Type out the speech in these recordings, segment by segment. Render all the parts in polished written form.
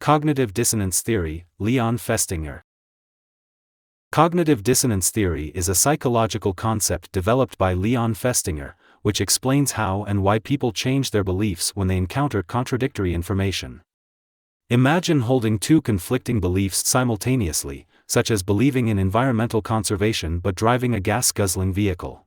Cognitive dissonance theory, Leon Festinger. Cognitive dissonance theory is a psychological concept developed by Leon Festinger, which explains how and why people change their beliefs when they encounter contradictory information. Imagine holding two conflicting beliefs simultaneously, such as believing in environmental conservation but driving a gas-guzzling vehicle.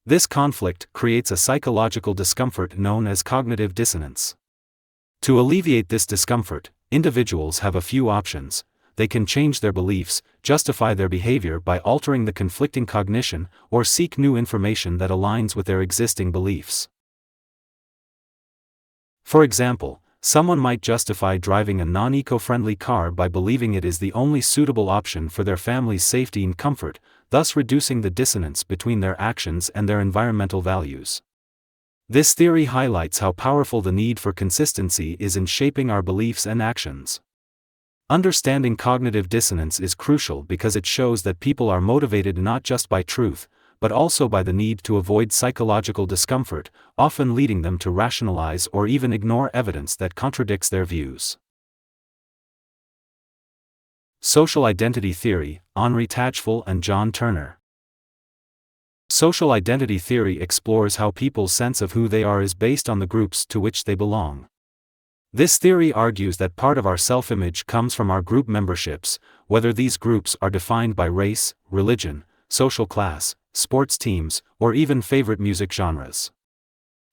This conflict creates a psychological discomfort known as cognitive dissonance. To alleviate this discomfort, individuals have a few options. They can change their beliefs, justify their behavior by altering the conflicting cognition, or seek new information that aligns with their existing beliefs. For example, someone might justify driving a non-eco-friendly car by believing it is the only suitable option for their family's safety and comfort, thus reducing the dissonance between their actions and their environmental values. This theory highlights how powerful the need for consistency is in shaping our beliefs and actions. Understanding cognitive dissonance is crucial because it shows that people are motivated not just by truth, but also by the need to avoid psychological discomfort, often leading them to rationalize or even ignore evidence that contradicts their views. Social identity theory, Henri Tajfel and John Turner. Social identity theory explores how people's sense of who they are is based on the groups to which they belong. This theory argues that part of our self-image comes from our group memberships, whether these groups are defined by race, religion, social class, sports teams, or even favorite music genres.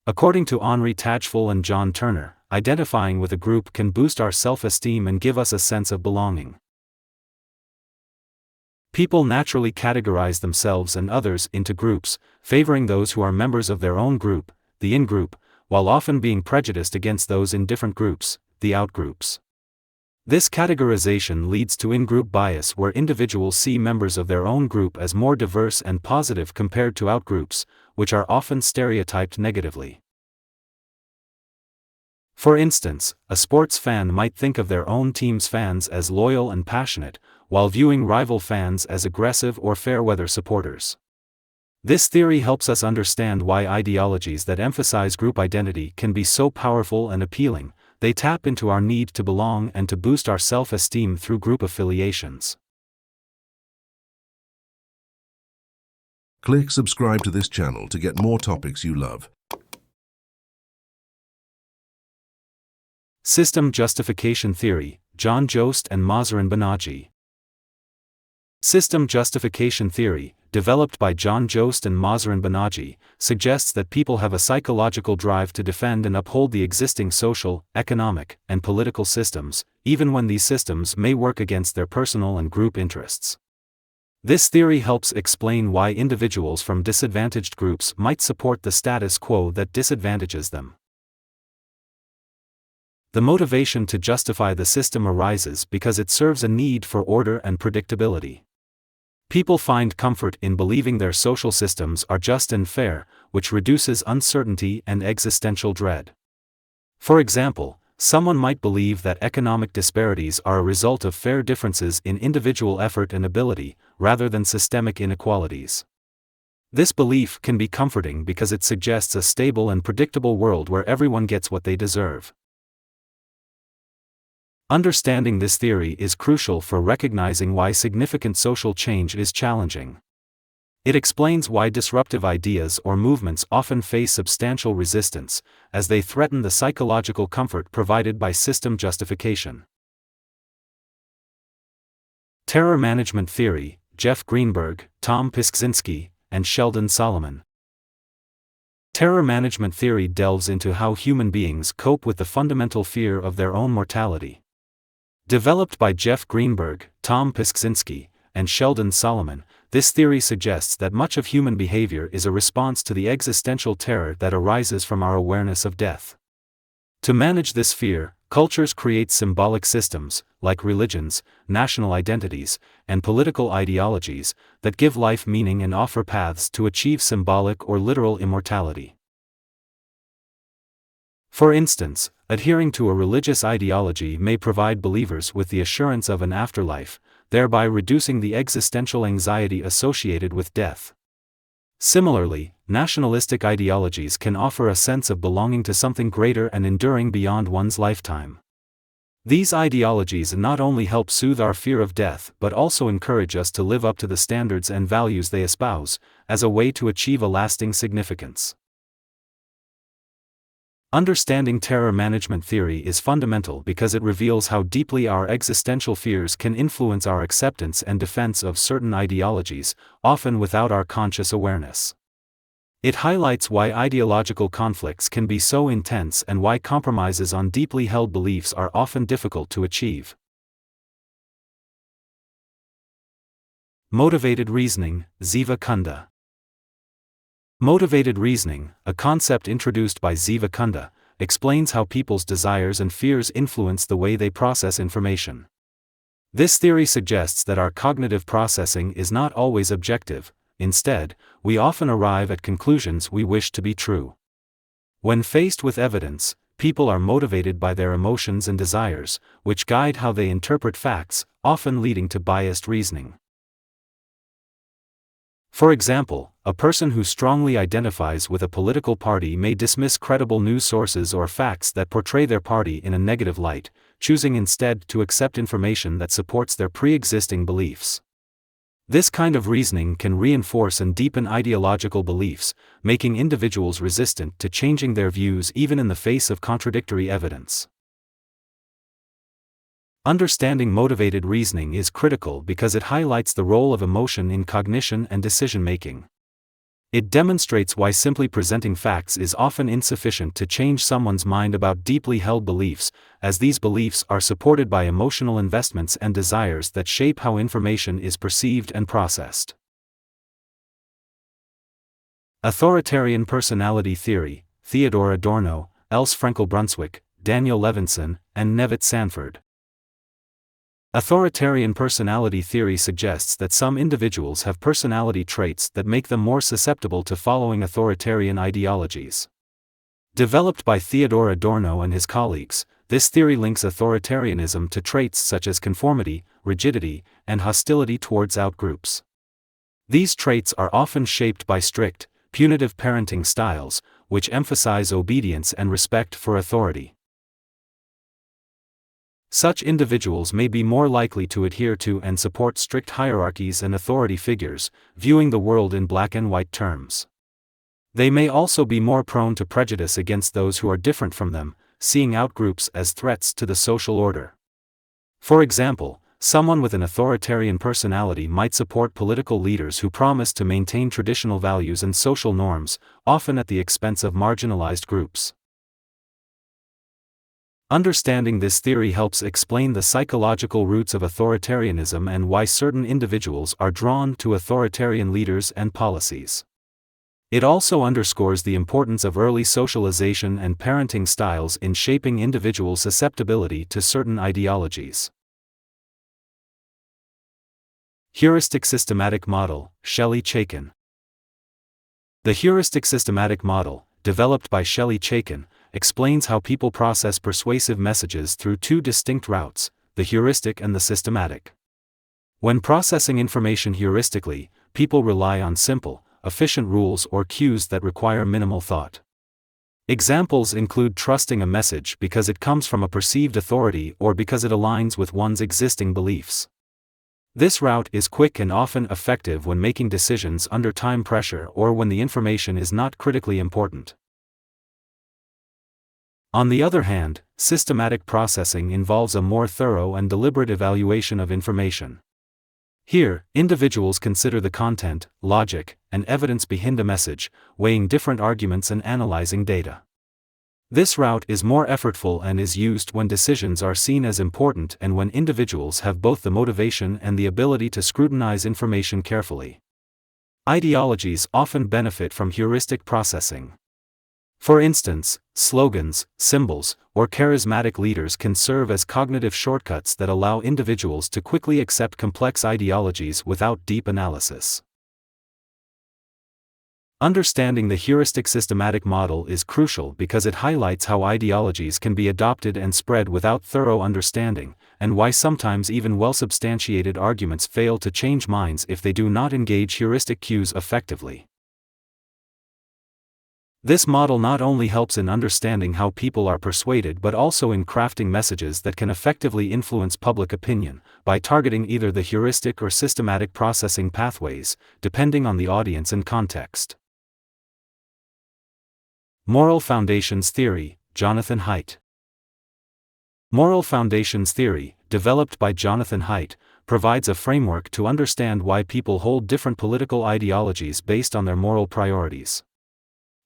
According to Henri Tajfel and John Turner, identifying with a group can boost our self-esteem and give us a sense of belonging. People naturally categorize themselves and others into groups, favoring those who are members of their own group, the in-group, while often being prejudiced against those in different groups, the out-groups. This categorization leads to in-group bias, where individuals see members of their own group as more diverse and positive compared to out-groups, which are often stereotyped negatively. For instance, a sports fan might think of their own team's fans as loyal and passionate, while viewing rival fans as aggressive or fair-weather supporters. This theory helps us understand why ideologies that emphasize group identity can be so powerful and appealing. They tap into our need to belong and to boost our self-esteem through group affiliations. Click subscribe to this channel to get more topics you love. System justification theory, John Jost and Mahzarin Banaji. System justification theory, developed by John Jost and Mahzarin Banaji, suggests that people have a psychological drive to defend and uphold the existing social, economic, and political systems, even when these systems may work against their personal and group interests. This theory helps explain why individuals from disadvantaged groups might support the status quo that disadvantages them. The motivation to justify the system arises because it serves a need for order and predictability. People find comfort in believing their social systems are just and fair, which reduces uncertainty and existential dread. For example, someone might believe that economic disparities are a result of fair differences in individual effort and ability, rather than systemic inequalities. This belief can be comforting because it suggests a stable and predictable world where everyone gets what they deserve. Understanding this theory is crucial for recognizing why significant social change is challenging. It explains why disruptive ideas or movements often face substantial resistance, as they threaten the psychological comfort provided by system justification. Terror management theory, Jeff Greenberg, Tom Piskczynski, and Sheldon Solomon. Terror management theory delves into how human beings cope with the fundamental fear of their own mortality. Developed by Jeff Greenberg, Tom Piskczynski, and Sheldon Solomon, this theory suggests that much of human behavior is a response to the existential terror that arises from our awareness of death. To manage this fear, cultures create symbolic systems, like religions, national identities, and political ideologies, that give life meaning and offer paths to achieve symbolic or literal immortality. For instance, adhering to a religious ideology may provide believers with the assurance of an afterlife, thereby reducing the existential anxiety associated with death. Similarly, nationalistic ideologies can offer a sense of belonging to something greater and enduring beyond one's lifetime. These ideologies not only help soothe our fear of death but also encourage us to live up to the standards and values they espouse, as a way to achieve a lasting significance. Understanding terror management theory is fundamental because it reveals how deeply our existential fears can influence our acceptance and defense of certain ideologies, often without our conscious awareness. It highlights why ideological conflicts can be so intense and why compromises on deeply held beliefs are often difficult to achieve. Motivated reasoning, Ziva Kunda. Motivated reasoning, a concept introduced by Ziva Kunda, explains how people's desires and fears influence the way they process information. This theory suggests that our cognitive processing is not always objective. Instead, we often arrive at conclusions we wish to be true. When faced with evidence, people are motivated by their emotions and desires, which guide how they interpret facts, often leading to biased reasoning. For example, a person who strongly identifies with a political party may dismiss credible news sources or facts that portray their party in a negative light, choosing instead to accept information that supports their pre-existing beliefs. This kind of reasoning can reinforce and deepen ideological beliefs, making individuals resistant to changing their views even in the face of contradictory evidence. Understanding motivated reasoning is critical because it highlights the role of emotion in cognition and decision-making. It demonstrates why simply presenting facts is often insufficient to change someone's mind about deeply held beliefs, as these beliefs are supported by emotional investments and desires that shape how information is perceived and processed. Authoritarian personality theory, Theodore Adorno, Else Frenkel Brunswick, Daniel Levinson, and Nevitt Sanford. Authoritarian personality theory suggests that some individuals have personality traits that make them more susceptible to following authoritarian ideologies. Developed by Theodore Adorno and his colleagues, this theory links authoritarianism to traits such as conformity, rigidity, and hostility towards outgroups. These traits are often shaped by strict, punitive parenting styles, which emphasize obedience and respect for authority. Such individuals may be more likely to adhere to and support strict hierarchies and authority figures, viewing the world in black and white terms. They may also be more prone to prejudice against those who are different from them, seeing outgroups as threats to the social order. For example, someone with an authoritarian personality might support political leaders who promise to maintain traditional values and social norms, often at the expense of marginalized groups. Understanding this theory helps explain the psychological roots of authoritarianism and why certain individuals are drawn to authoritarian leaders and policies. It also underscores the importance of early socialization and parenting styles in shaping individuals' susceptibility to certain ideologies. Heuristic-Systematic Model, Shelley Chaikin. The Heuristic-Systematic Model, developed by Shelley Chaikin, explains how people process persuasive messages through two distinct routes, the heuristic and the systematic. When processing information heuristically, people rely on simple, efficient rules or cues that require minimal thought. Examples include trusting a message because it comes from a perceived authority or because it aligns with one's existing beliefs. This route is quick and often effective when making decisions under time pressure or when the information is not critically important. On the other hand, systematic processing involves a more thorough and deliberate evaluation of information. Here, individuals consider the content, logic, and evidence behind a message, weighing different arguments and analyzing data. This route is more effortful and is used when decisions are seen as important and when individuals have both the motivation and the ability to scrutinize information carefully. Ideologies often benefit from heuristic processing. For instance, slogans, symbols, or charismatic leaders can serve as cognitive shortcuts that allow individuals to quickly accept complex ideologies without deep analysis. Understanding the heuristic-systematic model is crucial because it highlights how ideologies can be adopted and spread without thorough understanding, and why sometimes even well-substantiated arguments fail to change minds if they do not engage heuristic cues effectively. This model not only helps in understanding how people are persuaded but also in crafting messages that can effectively influence public opinion, by targeting either the heuristic or systematic processing pathways, depending on the audience and context. Moral Foundations Theory, Jonathan Haidt. Moral Foundations Theory, developed by Jonathan Haidt, provides a framework to understand why people hold different political ideologies based on their moral priorities.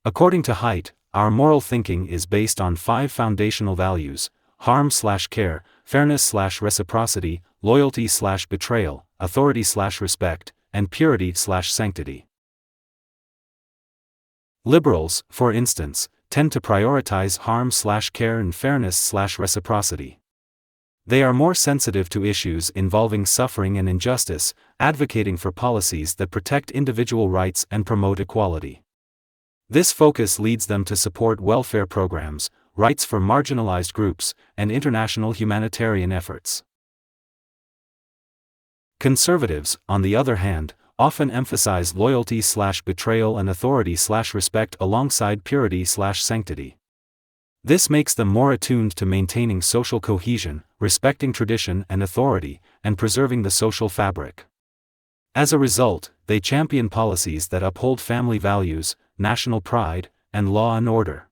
According to Haidt, our moral thinking is based on 5 foundational values: harm/care, fairness/reciprocity, loyalty/betrayal, authority/respect, and purity/sanctity. Liberals, for instance, tend to prioritize harm/care and fairness/reciprocity. They are more sensitive to issues involving suffering and injustice, advocating for policies that protect individual rights and promote equality. This focus leads them to support welfare programs, rights for marginalized groups, and international humanitarian efforts. Conservatives, on the other hand, often emphasize loyalty/betrayal and authority/respect alongside purity/sanctity. This makes them more attuned to maintaining social cohesion, respecting tradition and authority, and preserving the social fabric. As a result, they champion policies that uphold family values, national pride, and law and order.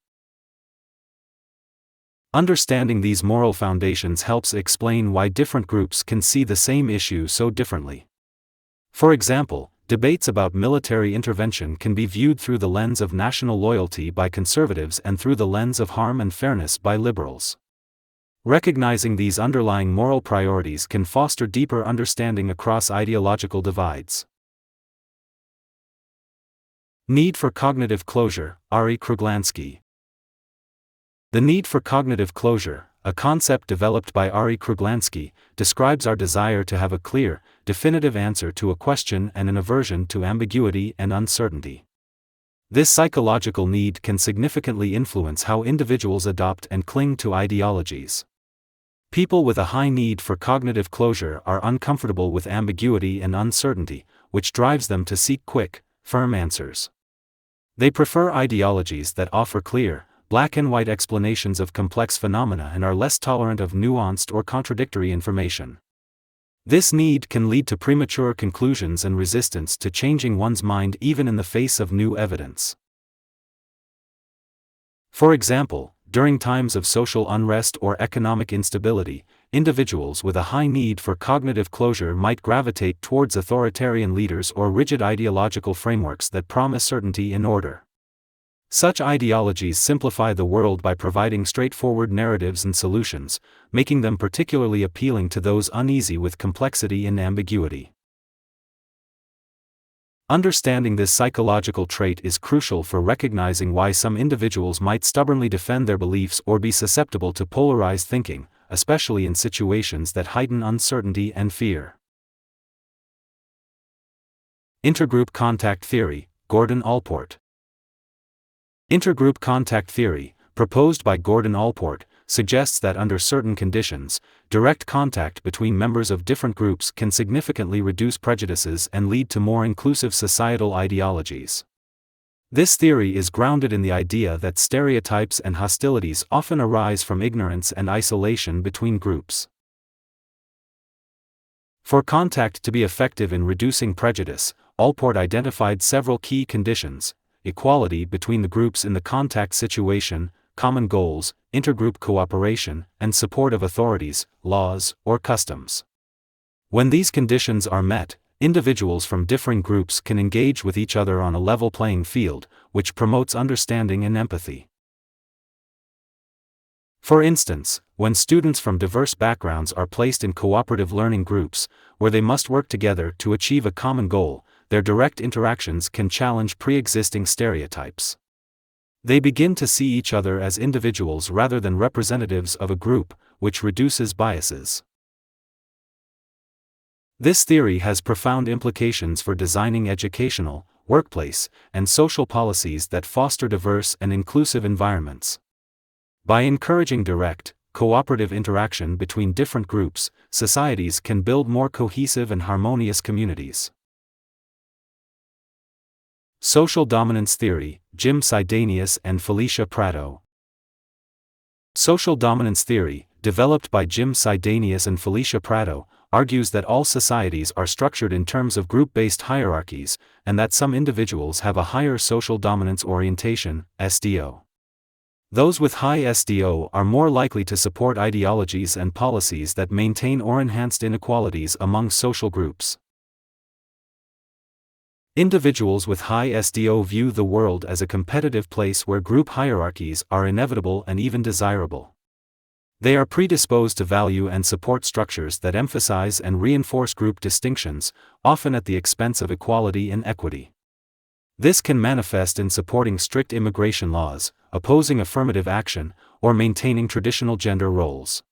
Understanding these moral foundations helps explain why different groups can see the same issue so differently. For example, debates about military intervention can be viewed through the lens of national loyalty by conservatives and through the lens of harm and fairness by liberals. Recognizing these underlying moral priorities can foster deeper understanding across ideological divides. Need for cognitive closure, Ari Kruglanski. The need for cognitive closure, a concept developed by Ari Kruglanski, describes our desire to have a clear, definitive answer to a question and an aversion to ambiguity and uncertainty. This psychological need can significantly influence how individuals adopt and cling to ideologies. People with a high need for cognitive closure are uncomfortable with ambiguity and uncertainty, which drives them to seek quick, firm answers. They prefer ideologies that offer clear, black-and-white explanations of complex phenomena and are less tolerant of nuanced or contradictory information. This need can lead to premature conclusions and resistance to changing one's mind even in the face of new evidence. For example, during times of social unrest or economic instability, individuals with a high need for cognitive closure might gravitate towards authoritarian leaders or rigid ideological frameworks that promise certainty and order. Such ideologies simplify the world by providing straightforward narratives and solutions, making them particularly appealing to those uneasy with complexity and ambiguity. Understanding this psychological trait is crucial for recognizing why some individuals might stubbornly defend their beliefs or be susceptible to polarized thinking, especially in situations that heighten uncertainty and fear. Intergroup contact theory, Gordon Allport. Intergroup contact theory, proposed by Gordon Allport, suggests that under certain conditions, direct contact between members of different groups can significantly reduce prejudices and lead to more inclusive societal ideologies. This theory is grounded in the idea that stereotypes and hostilities often arise from ignorance and isolation between groups. For contact to be effective in reducing prejudice, Allport identified several key conditions: equality between the groups in the contact situation, common goals, intergroup cooperation, and support of authorities, laws, or customs. When these conditions are met, individuals from differing groups can engage with each other on a level playing field, which promotes understanding and empathy. For instance, when students from diverse backgrounds are placed in cooperative learning groups, where they must work together to achieve a common goal, their direct interactions can challenge pre-existing stereotypes. They begin to see each other as individuals rather than representatives of a group, which reduces biases. This theory has profound implications for designing educational, workplace, and social policies that foster diverse and inclusive environments. By encouraging direct, cooperative interaction between different groups, societies can build more cohesive and harmonious communities. Social dominance theory, Jim Sidanius and Felicia Prato. Social dominance theory, developed by Jim Sidanius and Felicia Prato, argues that all societies are structured in terms of group-based hierarchies, and that some individuals have a higher social dominance orientation, SDO. Those with high SDO are more likely to support ideologies and policies that maintain or enhance inequalities among social groups. Individuals with high SDO view the world as a competitive place where group hierarchies are inevitable and even desirable. They are predisposed to value and support structures that emphasize and reinforce group distinctions, often at the expense of equality and equity. This can manifest in supporting strict immigration laws, opposing affirmative action, or maintaining traditional gender roles.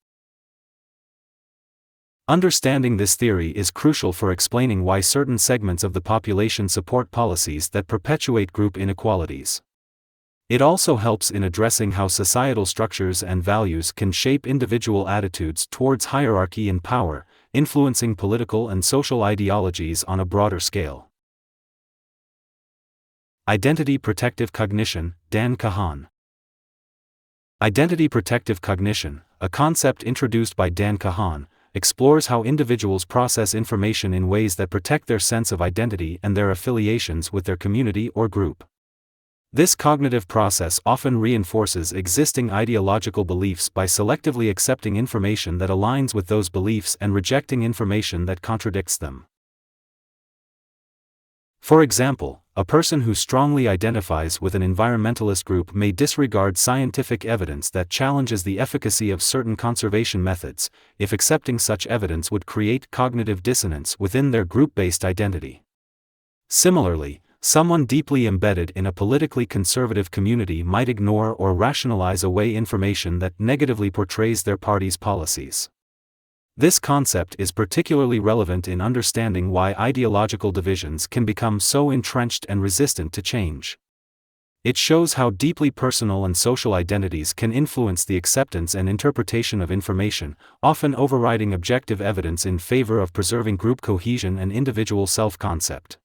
Understanding this theory is crucial for explaining why certain segments of the population support policies that perpetuate group inequalities. It also helps in addressing how societal structures and values can shape individual attitudes towards hierarchy and power, influencing political and social ideologies on a broader scale. Identity Protective Cognition, Dan Kahan. Identity protective cognition, a concept introduced by Dan Kahan, explores how individuals process information in ways that protect their sense of identity and their affiliations with their community or group. This cognitive process often reinforces existing ideological beliefs by selectively accepting information that aligns with those beliefs and rejecting information that contradicts them. For example, a person who strongly identifies with an environmentalist group may disregard scientific evidence that challenges the efficacy of certain conservation methods, if accepting such evidence would create cognitive dissonance within their group-based identity. Similarly, someone deeply embedded in a politically conservative community might ignore or rationalize away information that negatively portrays their party's policies. This concept is particularly relevant in understanding why ideological divisions can become so entrenched and resistant to change. It shows how deeply personal and social identities can influence the acceptance and interpretation of information, often overriding objective evidence in favor of preserving group cohesion and individual self-concept.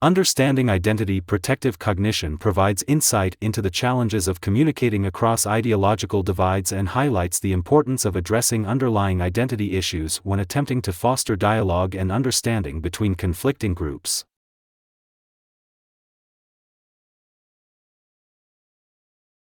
Understanding identity protective cognition provides insight into the challenges of communicating across ideological divides and highlights the importance of addressing underlying identity issues when attempting to foster dialogue and understanding between conflicting groups.